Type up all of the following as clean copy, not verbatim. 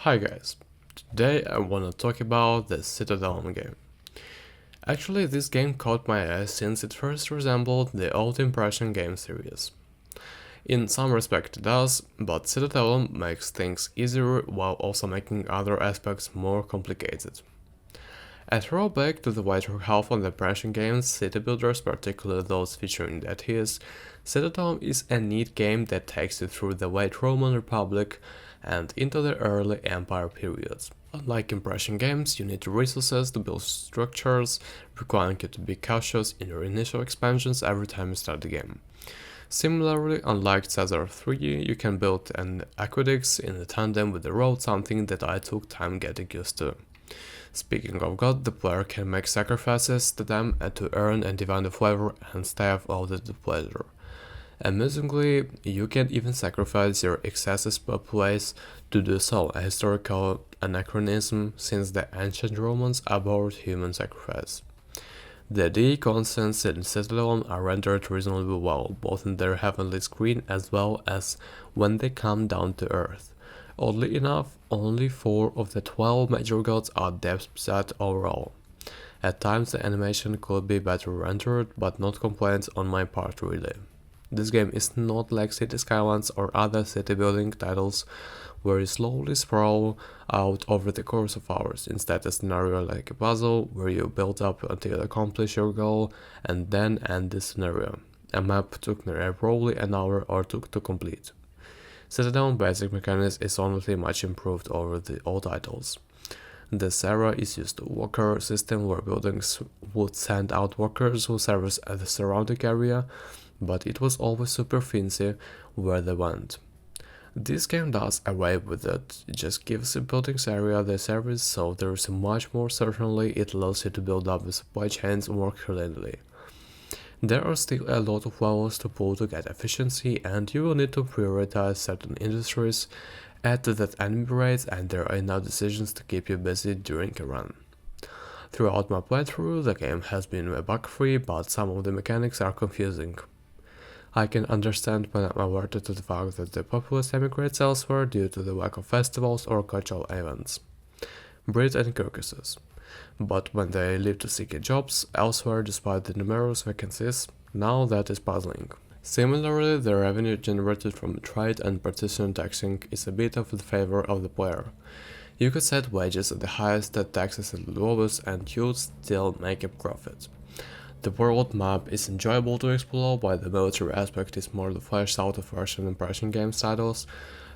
Hi guys, today I wanna talk about the Citadelum game. Actually, this game caught my eye since it first resembled the old Impression game series. In some respect it does, but Citadelum makes things easier while also making other aspects more complicated. A throwback to the later half of the Impression games, city builders, particularly those featuring deities, Citadelum is a neat game that takes you through the late Roman Republic and into the early Empire periods. Unlike Impression games, you need resources to build structures, requiring you to be cautious in your initial expansions every time you start the game. Similarly, unlike Caesar 3, you can build an aqueducts in tandem with the road, something that I took time getting used to. Speaking of God, the player can make sacrifices to them and to earn and divine the flavor and stave off the pleasure. Amusingly, you can even sacrifice your excesses per place to do so, a historical anachronism since the ancient Romans abhorred human sacrifice. The DE constants in Citadelum are rendered reasonably well, both in their heavenly screen as well as when they come down to earth. Oddly enough, only 4 of the 12 major gods are depth set overall. At times the animation could be better rendered, but not complaints on my part really. This game is not like City Skylines or other city building titles where you slowly sprawl out over the course of hours. Instead, a scenario like a puzzle where you build up until you accomplish your goal and then end the scenario. A map took me probably an hour or two to complete. Citadelum basic mechanics is honestly much improved over the old titles. The Sarah is used to walker system where buildings would send out walkers who service the surrounding area, but it was always super fancy where they went. This game does away with it, it just gives the buildings area the service, so there is much more certainly it allows you to build up the supply chains more cleanly. There are still a lot of levels to pull to get efficiency, and you will need to prioritize certain industries at that enemy rates, and there are enough decisions to keep you busy during a run. Throughout my playthrough, the game has been bug-free, but some of the mechanics are confusing. I can understand when I'm alerted to the fact that the populace emigrates elsewhere due to the lack of festivals or cultural events. Brit and Caucasus. But when they leave to seek jobs elsewhere despite the numerous vacancies, now that is puzzling. Similarly, the revenue generated from trade and partition taxing is a bit of the favor of the player. You could set wages at the highest, set taxes at the lowest, and you'd still make a profit. The world map is enjoyable to explore, while the military aspect is more the fleshed out version of Impression games titles,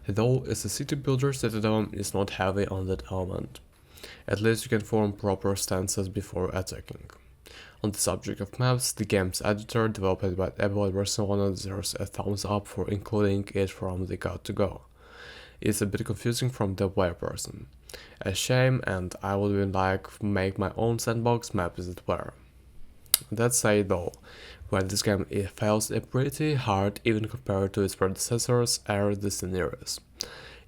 though as a city builder Citadelum is not heavy on that element. At least you can form proper stances before attacking. On the subject of maps, the game's editor, developed by Ebola Barcelona, deserves a thumbs up for including it from the get-to-go. It's a bit confusing from the player person. A shame, and I would really like make my own sandbox map as it were. That said though, where this game it fails pretty hard even compared to its predecessors are the scenarios.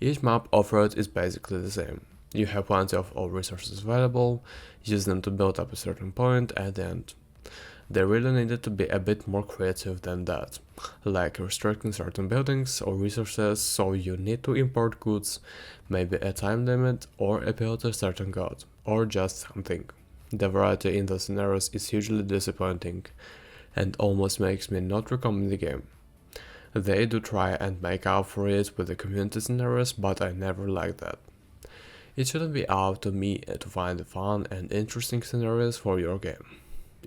Each map offered is basically the same. You have plenty of all resources available, use them to build up a certain point at the end. They really needed to be a bit more creative than that, like restricting certain buildings or resources so you need to import goods, maybe a time limit or appeal to a certain god, or just something. The variety in the scenarios is hugely disappointing and almost makes me not recommend the game. They do try and make up for it with the community scenarios, but I never liked that. It shouldn't be up to me to find the fun and interesting scenarios for your game.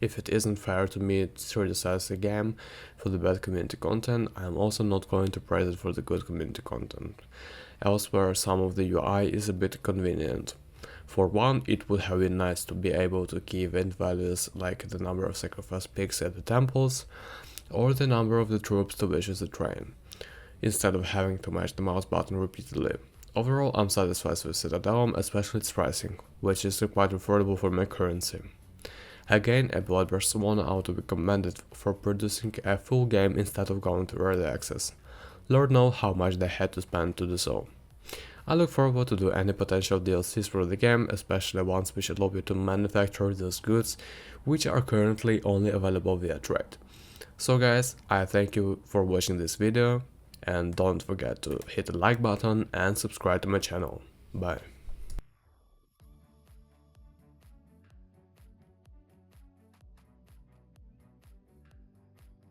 If it isn't fair to me to criticize the game for the bad community content, I am also not going to praise it for the good community content. Elsewhere, some of the UI is a bit convenient. For one, it would have been nice to be able to key event values like the number of sacrifice pigs at the temples, or the number of the troops to which is the train, instead of having to mash the mouse button repeatedly. Overall, I'm satisfied with Citadelum, especially its pricing, which is quite affordable for my currency. Again, a Bloodburst one ought to be commended for producing a full game instead of going to early access. Lord knows how much they had to spend to do so. I look forward to do any potential DLCs for the game, especially ones which allow you to manufacture those goods, which are currently only available via trade. So guys, I thank you for watching this video, and don't forget to hit the like button and subscribe to my channel. Bye.